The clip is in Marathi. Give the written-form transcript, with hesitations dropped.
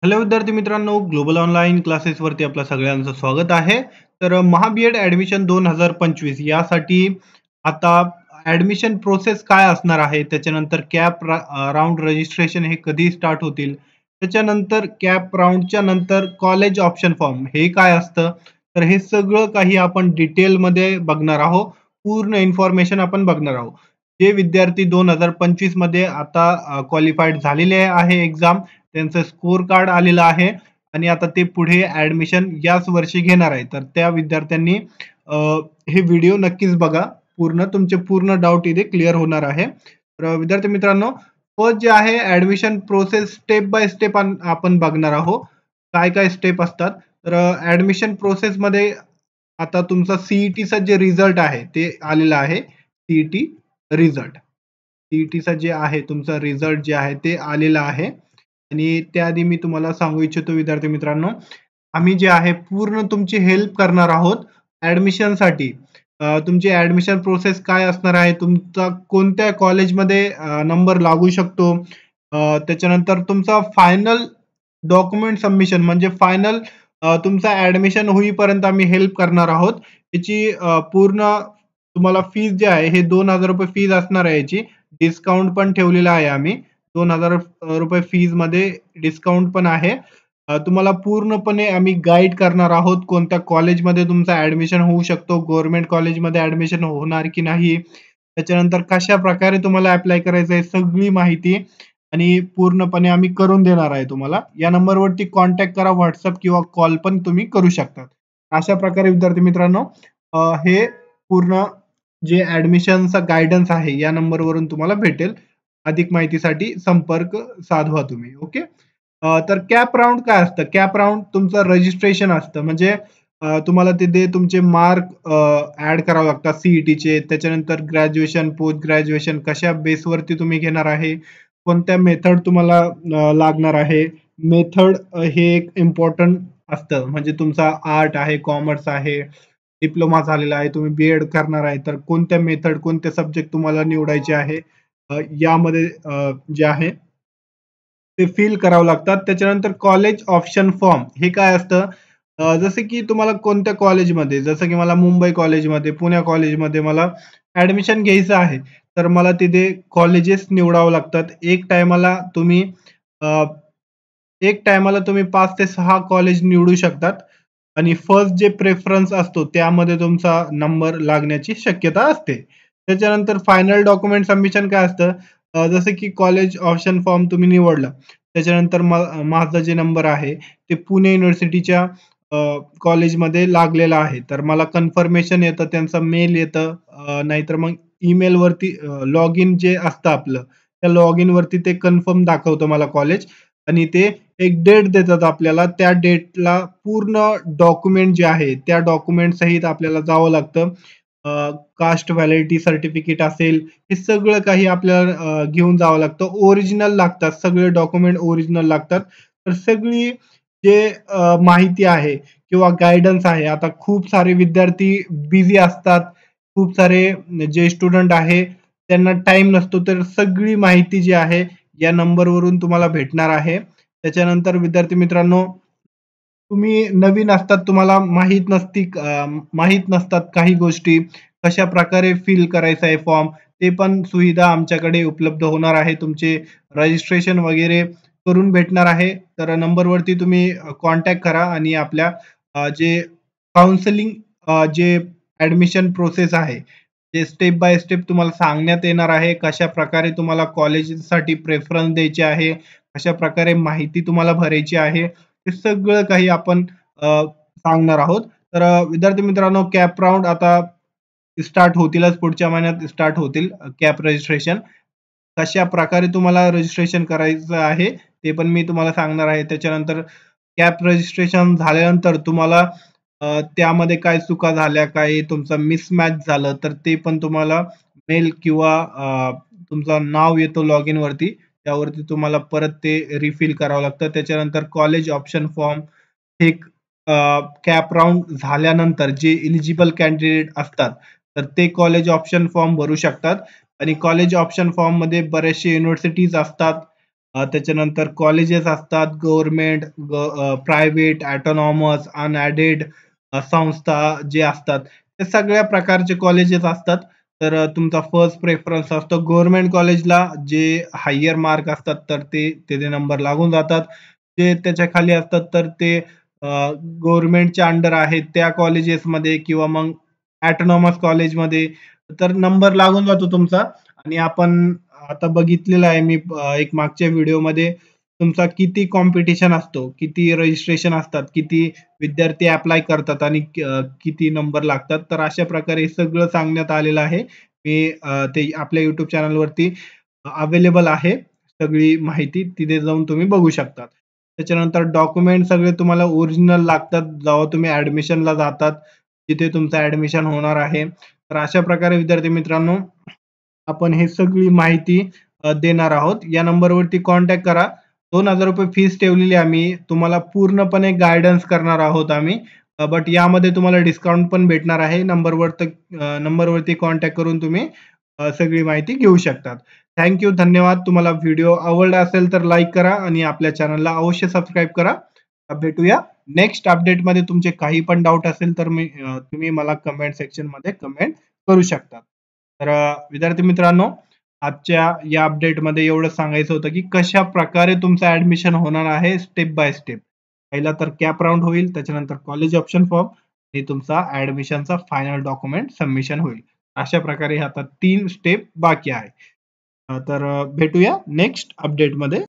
हॅलो विद्यार्थी मित्रांनो, ग्लोबल ऑनलाईन क्लासेसवरती आपलं सगळ्यांचं स्वागत आहे. तर महा-बी-एड ॲडमिशन 2025 यासाठी आता ॲडमिशन प्रोसेस काय असणार आहे, त्याच्यानंतर राउंड रजिस्ट्रेशन हे कधी स्टार्ट होतील, त्याच्यानंतर कॅप राउंडच्या नंतर कॉलेज ऑप्शन फॉर्म हे काय असतं, तर हे सगळं काही आपण डिटेलमध्ये बघणार आहोत. पूर्ण इन्फॉर्मेशन आपण बघणार आहोत. जे विद्यार्थी 2025 मध्ये आता क्वालिफाईड झालेले आहे एक्झाम, त्यांचं स्कोर कार्ड आलेलं आहे आणि आता ते पुढे ऍडमिशन याच वर्षी घेणार आहे. तर त्या विद्यार्थ्यांनी हे व्हिडिओ नक्कीच बघा. तुमचे पूर्ण डाऊट इथे क्लिअर होणार आहे. तर विद्यार्थी मित्रांनो, फर्स्ट जे आहे admission process step by step आपण बघणार आहोत. काय काय स्टेप असतात. तर ऍडमिशन प्रोसेसमध्ये आता तुमचा सीईटीचा जे रिझल्ट आहे ते आलेला आहे. CET result. सीईटीचा जे आहे तुमचा रिझल्ट जे आहे ते आलेला आहे. आणि त्याआधी मी तुम्हाला सांगू इच्छितो विद्यार्थी मित्रांनो, आम्ही जे आहे पूर्ण तुमची हेल्प करणार आहोत ॲडमिशनसाठी. तुमची ॲडमिशन प्रोसेस काय असणार आहे, तुमचा कोणत्या कॉलेजमध्ये नंबर लागू शकतो, त्याच्यानंतर तुमचा फायनल डॉक्युमेंट सबमिशन म्हणजे फायनल तुमचा ॲडमिशन होईपर्यंत आम्ही हेल्प करणार आहोत. याची पूर्ण तुम्हाला फीस जी आहे हे ₹2000 फीस असणार आहे याची. डिस्काउंट पण ठेवलेला आहे आम्ही. ₹2000 फीजमध्ये डिस्काउंट पण आहे. तुम्हाला पूर्णपणे आम्ही गाईड करणार आहोत कोणत्या कॉलेजमध्ये तुमचं ॲडमिशन होऊ शकतो, गव्हर्नमेंट कॉलेजमध्ये ॲडमिशन होणार की नाही, त्याच्यानंतर कशाप्रकारे तुम्हाला ॲप्लाय करायचं आहे सगळी माहिती आणि पूर्णपणे आम्ही करून देणार आहे तुम्हाला. या नंबरवरती कॉन्टॅक्ट करा. WhatsApp किंवा कॉल पण तुम्ही करू शकता. अशा प्रकारे विद्यार्थी मित्रांनो, हे पूर्ण जे ॲडमिशनचा गाईडन्स आहे या नंबरवरून तुम्हाला भेटेल. अधिक माहितीसाठी संपर्क साधवा तुम्ही. ओके. तर कॅप राउंड काय असतं? कॅप राउंड तुमचं रजिस्ट्रेशन असतं. म्हणजे तुम्हाला तिथे तुमचे मार्क ॲड करावे लागतात सीईटीचे. त्याच्यानंतर ग्रॅज्युएशन, पोस्ट ग्रॅज्युएशन कशा बेसवरती तुम्ही घेणार आहे, कोणत्या मेथड तुम्हाला लागणार आहे. मेथड हे एक इम्पोर्टंट असतं. म्हणजे तुमचा आर्ट आहे, कॉमर्स आहे, डिप्लोमा झालेला आहे, तुम्ही बी करणार आहे, तर कोणत्या मेथड, कोणते सब्जेक्ट तुम्हाला निवडायचे आहे, यामध्ये जे आहे ते फिल करावं लागतात. त्याच्यानंतर कॉलेज ऑप्शन फॉर्म हे काय असतं? जसं की तुम्हाला कोणत्या कॉलेजमध्ये, जसं की मला मुंबई कॉलेजमध्ये, पुणे कॉलेजमध्ये मला ॲडमिशन घ्यायचं आहे. तर मला तिथे कॉलेजेस निवडावं लागतात. अ, एक टायमाला तुम्ही 5 ते 6 कॉलेज निवडू शकतात आणि फर्स्ट जे प्रेफरन्स असतो त्यामध्ये तुमचा नंबर लागण्याची शक्यता असते. त्याच्यानंतर फायनल डॉक्युमेंट सबमिशन काय असतं? जसं की कॉलेज ऑप्शन फॉर्म तुम्ही निवडला. त्याच्यानंतर माझा जे नंबर आहे ते पुणे युनिव्हर्सिटीच्या कॉलेजमध्ये लागलेला आहे. तर मला कन्फर्मेशन येतं, त्यांचा मेल येतं, नाहीतर मग ईमेलवरती लॉग इन जे असतं आपलं, त्या लॉग इनवरती ते कन्फर्म दाखवतं मला कॉलेज आणि ते एक डेट देतात आपल्याला. त्या डेटला पूर्ण डॉक्युमेंट जे आहे, त्या डॉक्युमेंट सहित आपल्याला जावं लागतं. कास्ट व्हॅलिडिटी सर्टिफिकेट असेल, हे सगळं काही आपल्याला घेऊन जावं लागतं. ओरिजिनल लागतात, सगळे डॉक्युमेंट ओरिजिनल लागतात. तर सगळी जे माहिती आहे किंवा गाईडन्स आहे, आता खूप सारे विद्यार्थी बिझी असतात. खूप सारे जे स्टुडंट आहे, त्यांना टाईम नसतो. तर सगळी माहिती जी आहे, या नंबरवरून तुम्हाला भेटणार आहे. त्याच्यानंतर विद्यार्थी मित्रांनो, तुम्ही नवीन असतात, तुम्हाला माहीत नसतात काही गोष्टी, कशाप्रकारे फिल करायचा आहे फॉर्म, ते पण सुविधा आमच्याकडे उपलब्ध होणार आहे. तुमचे रजिस्ट्रेशन वगैरे करून भेटणार आहे. तर नंबरवरती तुम्ही कॉन्टॅक्ट करा आणि आपल्या जे काउन्सिलिंग जे ॲडमिशन प्रोसेस आहे, ते स्टेप बाय स्टेप तुम्हाला सांगण्यात येणार आहे. कशाप्रकारे तुम्हाला कॉलेजसाठी प्रेफरन्स द्यायचे आहे, कशाप्रकारे माहिती तुम्हाला भरायची आहे, हे सगळं काही आपण सांगणार आहोत. तर विद्यार्थी मित्रांनो, कॅप राउंड आता स्टार्ट होतीलच, पुढच्या महिन्यात स्टार्ट होतील कॅप रजिस्ट्रेशन. कशाप्रकारे तुम्हाला रजिस्ट्रेशन करायचं आहे, ते पण मी तुम्हाला सांगणार आहे. त्याच्यानंतर कॅप रजिस्ट्रेशन झाल्यानंतर तुम्हाला त्यामध्ये काय चुका झाल्या, काय तुमचं मिसमॅच झालं, तर ते पण तुम्हाला मेल किंवा तुमचं नाव येतं लॉग इनवरती, त्यावरती तुम्हाला परत ते रिफिल करावं लागतं. त्याच्यानंतर कॉलेज ऑप्शन फॉर्म हे कॅप राउंड झाल्यानंतर जे एलिजिबल कॅन्डिडेट असतात, तर ते कॉलेज ऑप्शन फॉर्म भरू शकतात आणि कॉलेज ऑप्शन फॉर्ममध्ये बऱ्याचशा युनिव्हर्सिटीज असतात. त्याच्यानंतर कॉलेजेस असतात, गव्हर्नमेंट, प्रायव्हेट, ऑटोनॉमस, अनएडेड संस्था जे असतात, ते सगळ्या प्रकारचे कॉलेजेस असतात. तर तुमचा फर्स्ट प्रेफरन्स असतो गव्हर्नमेंट कॉलेजला. जे हायर मार्क असतात तर त्याचे नंबर लागून जातात. जे त्याच्या खाली असतात तर ते गव्हर्नमेंटच्या अंडर आहेत त्या कॉलेजेसमध्ये किंवा मग ऑटोनॉमस कॉलेजमध्ये तर नंबर लागून जातो तुमचा. आणि आपण आता बघितलेलं आहे मी एक मागच्या व्हिडिओमध्ये तुमचा किती कॉम्पिटिशन असतो, किती रजिस्ट्रेशन असतात, किती विद्यार्थी अप्लाय करतात आणि किती नंबर लागतात. तर अशा प्रकारे हे सगळं सांगण्यात आलेलं आहे. मी ते आपल्या YouTube चॅनलवरती अवेलेबल आहे. सगळी माहिती तिथे जाऊन तुम्ही बघू शकता. त्याच्यानंतर डॉक्युमेंट सगळे तुम्हाला ओरिजिनल लागतात जेव्हा तुम्ही ॲडमिशनला जातात, तिथे तुमचं ॲडमिशन होणार आहे. तर अशा प्रकारे विद्यार्थी मित्रांनो, आपण हे सगळी माहिती देणार आहोत. या नंबरवरती कॉन्टॅक्ट करा. ₹2000 फीस ठेवलेली आम्ही. तुम्हाला पूर्णपणे गाईडन्स करणार आहोत आम्ही. बट यामध्ये तुम्हाला डिस्काउंट पण भेटणार आहे. नंबरवरती कॉन्टॅक्ट करून तुम्ही सगळी माहिती घेऊ शकतात. धन्यवाद. तुम्हाला व्हिडिओ आवडला असेल तर लाईक करा आणि आपल्या चॅनलला अवश्य सबस्क्राईब करा. भेटूया नेक्स्ट अपडेटमध्ये. तुमचे काही पण डाऊट असेल तर तुम्ही मला कमेंट सेक्शनमध्ये कमेंट करू शकता. तर विद्यार्थी मित्रांनो, आजच्या या अपडेटमध्ये एवढं सांगायचं होतं की कशा प्रकारे तुमचं ऍडमिशन होणार आहे स्टेप बाय स्टेप. पहिला तर कॅप राउंड होईल, त्याच्यानंतर कॉलेज ऑप्शन फॉर्म आणि तुमचा ऍडमिशनचा फायनल डॉक्युमेंट सबमिशन होईल. अशा प्रकारे आता 3 स्टेप बाकी आहे. तर भेटूया नेक्स्ट अपडेटमध्ये.